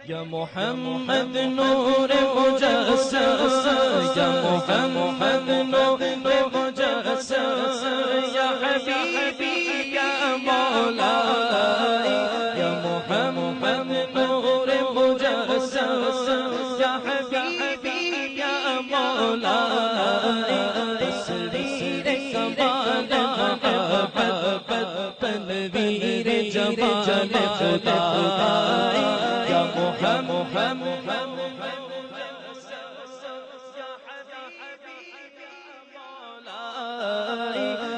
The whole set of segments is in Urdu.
یا محمد نور مجسس یا محمد نور مجسس یا حبیبی یا مولائی یا محمد نور مجسس یا حبیبی یا مولائی تصویر کمال محبت تنویر جمال خدائی یا محمد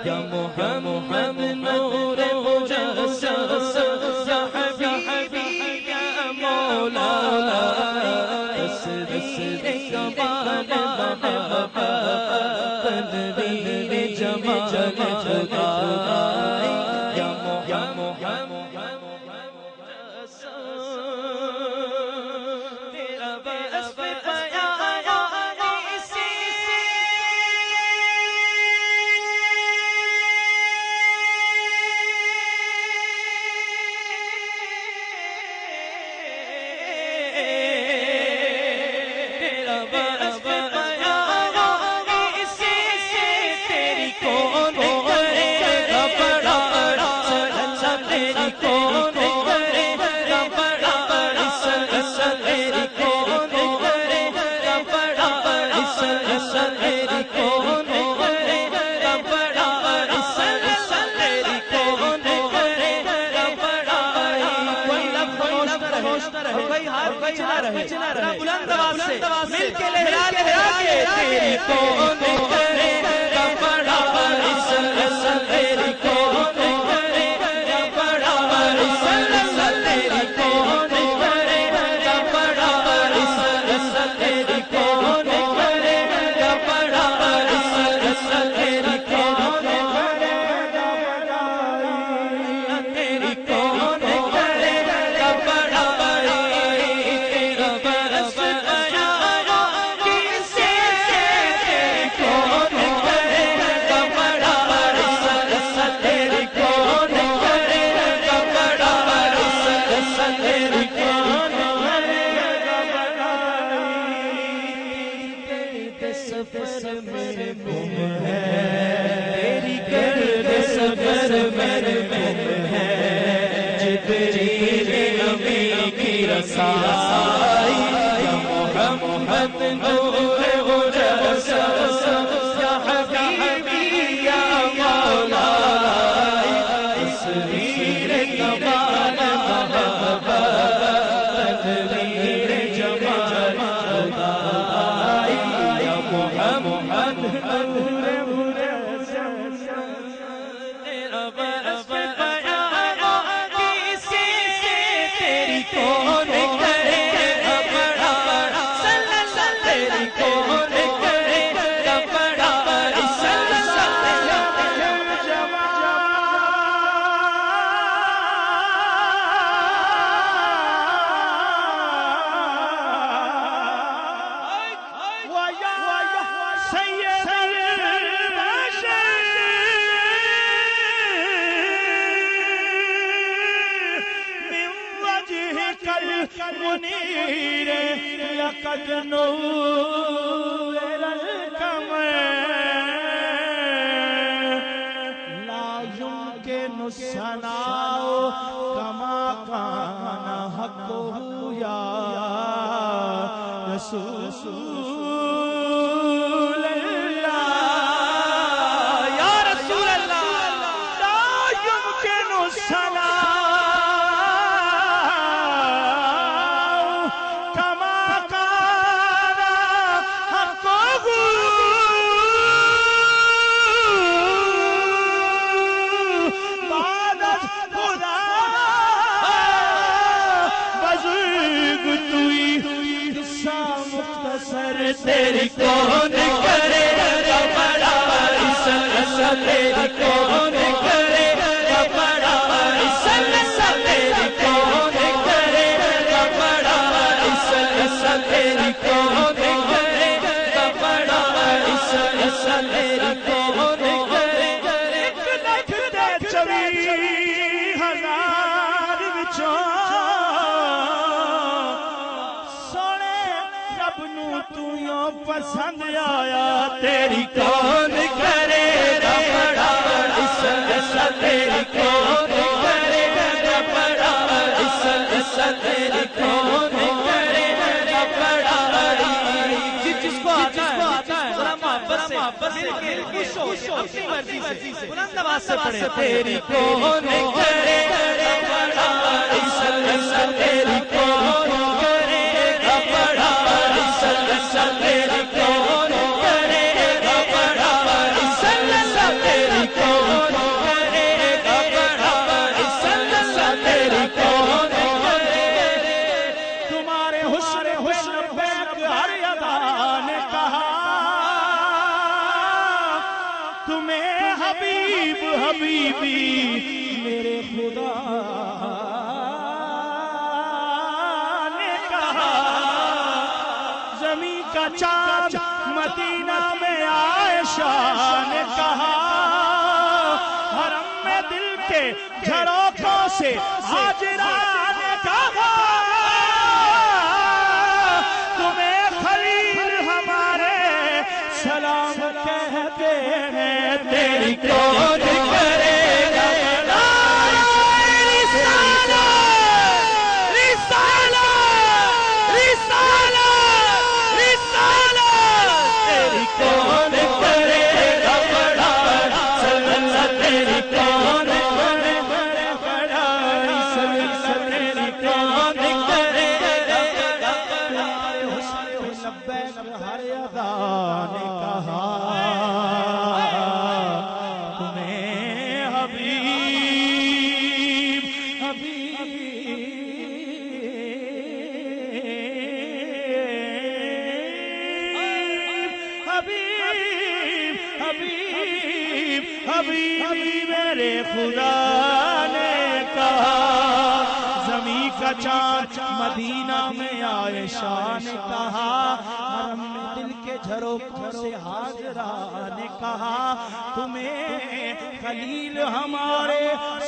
یا محمد نور مجسس یا حبیبی یا مولائی تصویر کمال محبت تنویر جمال خدائی یا محمد بلند آواز سے مل کے لہرا کے تیری کون کرے گا بڑا عزت تیری کون کرے گا بڑا عزت تیری کون کرے گا بڑا عزت تیری کون کرے گا بڑا عزت تیری کون کرے گا تیری کون کرے گا بڑا رسائی یا محمد نور مجسس یا حبیبی یا مولائی تصویر کمال محبت تنویر جمال خدائی یا محمد نور مجسس تیرا بس تیری کون کرے گا بڑا تیری کون کرے گا بڑا منیر لقد نور القمر لا يمكن الثناء كما كان حقه يا رسول الله يا رسول الله لا يمكن الثناء تیری کون کرے گا بڑا عزت تیری کون کرے گا بڑا عزت تیری کون کرے گا بڑا عزت تیری کون کرے گا بڑا عزت تیری کون کرے گا 1,24,000 وچوں پسند آیا تیری کون کرے گا بڑا عزت تیری کون کرے گا بڑا عزت تیری کون کرے گا بڑا جس کو آتا ہے ذرا محبت سے خوش ہو اپنی مرضی سے بلند آواز سے پڑھے تیری کون کرے گا بڑا عزت تیری کون کرے گا بڑا عزت تیری کون کرے گا بڑا عزت تیری کون کرے گا بڑا عزت تیری کون کرے تمہارے حسن لبیک ہر ادا نے کہا تمہیں حبیب حبیبی میرے خدا نے کہا زمین کا چاند مدینہ میں عائشہ نے کہا حرم میں دل کے جھروکوں سے ہاجرہ نے کہا تمہیں خلیل ہمارے سلام کہتے ہیں تیری کون کرے گا حبیبی میرے خدا نے کہا زمین کا چاند مدینہ میں عائشہ نے کہا حرم میں دل کے جھروکوں سے ہاجرہ نے کہا تمہیں خلیل ہمارے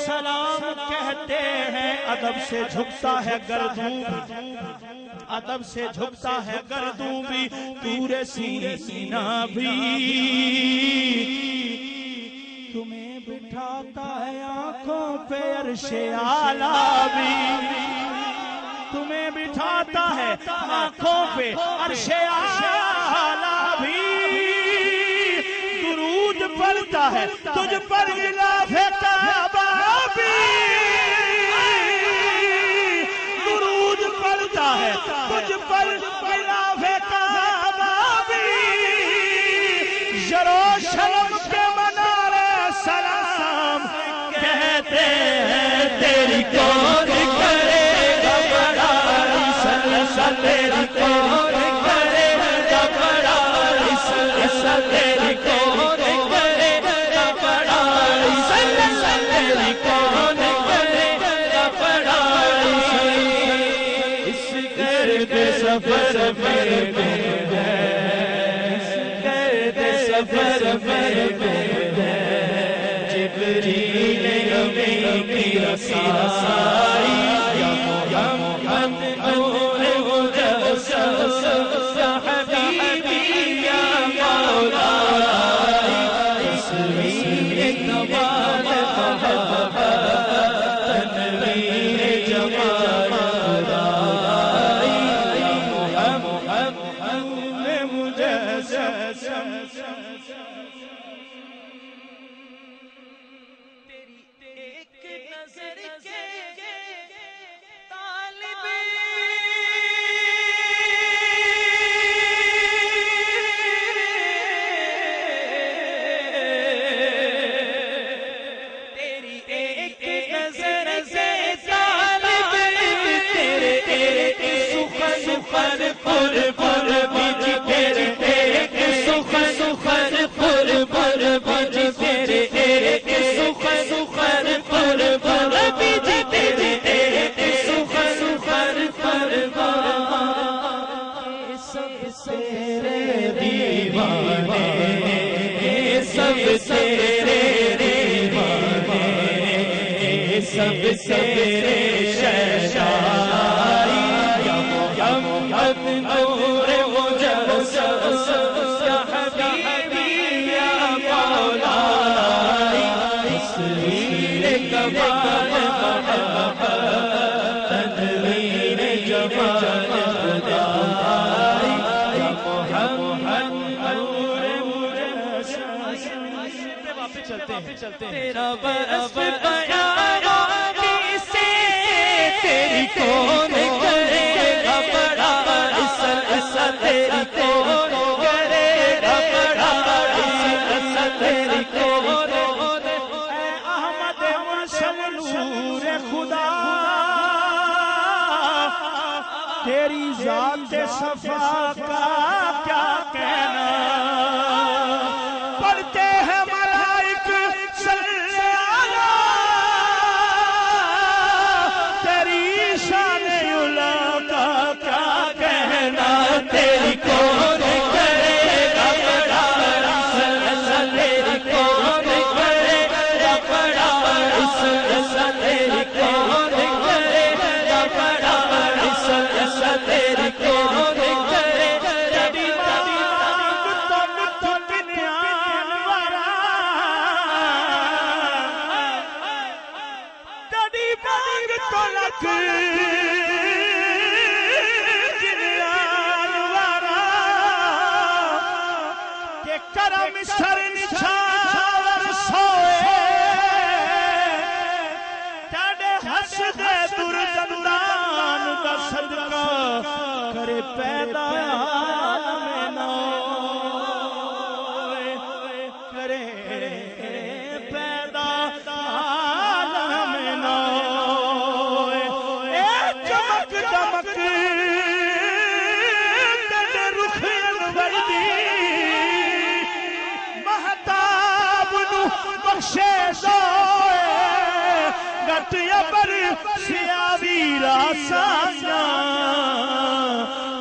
سلام کہتے ہیں ادب سے جھکتا ہے گردوں ادب سے جھکتا ہے گردوں بھی طور سینا بھی تمہیں بٹھاتا ہے آنکھوں پہ عرش اعلیٰ بھی تمہیں بٹھاتا ہے آنکھوں پہ عرش اعلیٰ بھی درود پڑھتا ہے تجھ پر غلاف کعبہ بھی درود پڑھتا ہے تجھ پر غلاف کعبہ بھی یروشلم کے سلام کہتے ہیں تیری کون کرے گا بڑا عزت تیری کون کرے گا بڑا عزت تیری کون کرے گا بڑا عزت تیری کون کرے گا بڑا اس گرد سفر میں اس گرد سفر میں جبریل امین کی رسائی یا محمد نور مجسس یا حبیبی یا مولائی تصویر کمال محبت تنویر جمال خدائی یا محمد نور مجسس سب تیرے شہنشائی یا محمد نور مجسس جمال خدائی یا محمد نور چلتے ہیں تیرا وصف بیان کسے تیری کون کرے گا بڑا ایسا تیری کون کرے گا بڑا ایسا تیری کون اے احمد مرسل نور خدا تیری ذات صفا کا کیا کہنا پڑھتے ہیں ملائک صلی علی تیری شان علا کا کیا کہنا تیری کون کرے گا بڑا ایسا تیری کون کرے گا بڑا ایسا تیری کون کرے گا بڑا ایسا تیری کون کرے تیری مانگ تو لکھ جنیان وارا کہ کرم سر نچھاور سوئے تیڑے حسد در زندان دا صدقہ کرے پیدا عالم نوئے کرے پیدا عالم نوئے اے چمک دمک تیڑے رخ انور دی مہتاب نو بخشے دوئے گٹ یبر سیاوی راسانیاں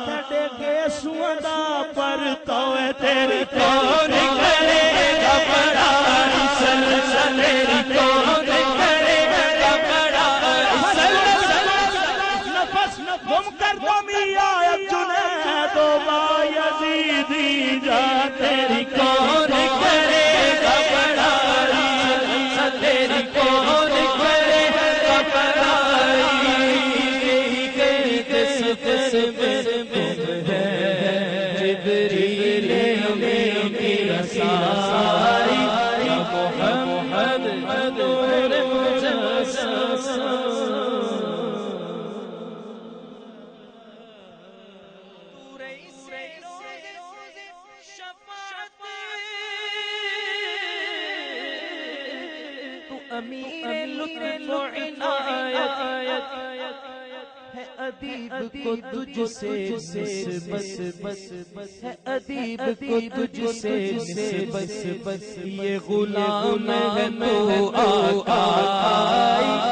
تیڑے گیسوں دا پر توے تیری کون کرے گا بڑا ایسا تیری کون کرے گا بڑا نفس گم کر دمی آیت جنید و بایزیدی جا تیری کون کرے گا بڑا ایسا تیری کون کرے گا بڑا جبریل میں کی رسائی یا محمد نور مجسم امیر لطف و عنایت ہے ادیب کو تجھ سے نسبت ہے ادیب کو تجھ سے نسبت یہ غلام ہے تو آقا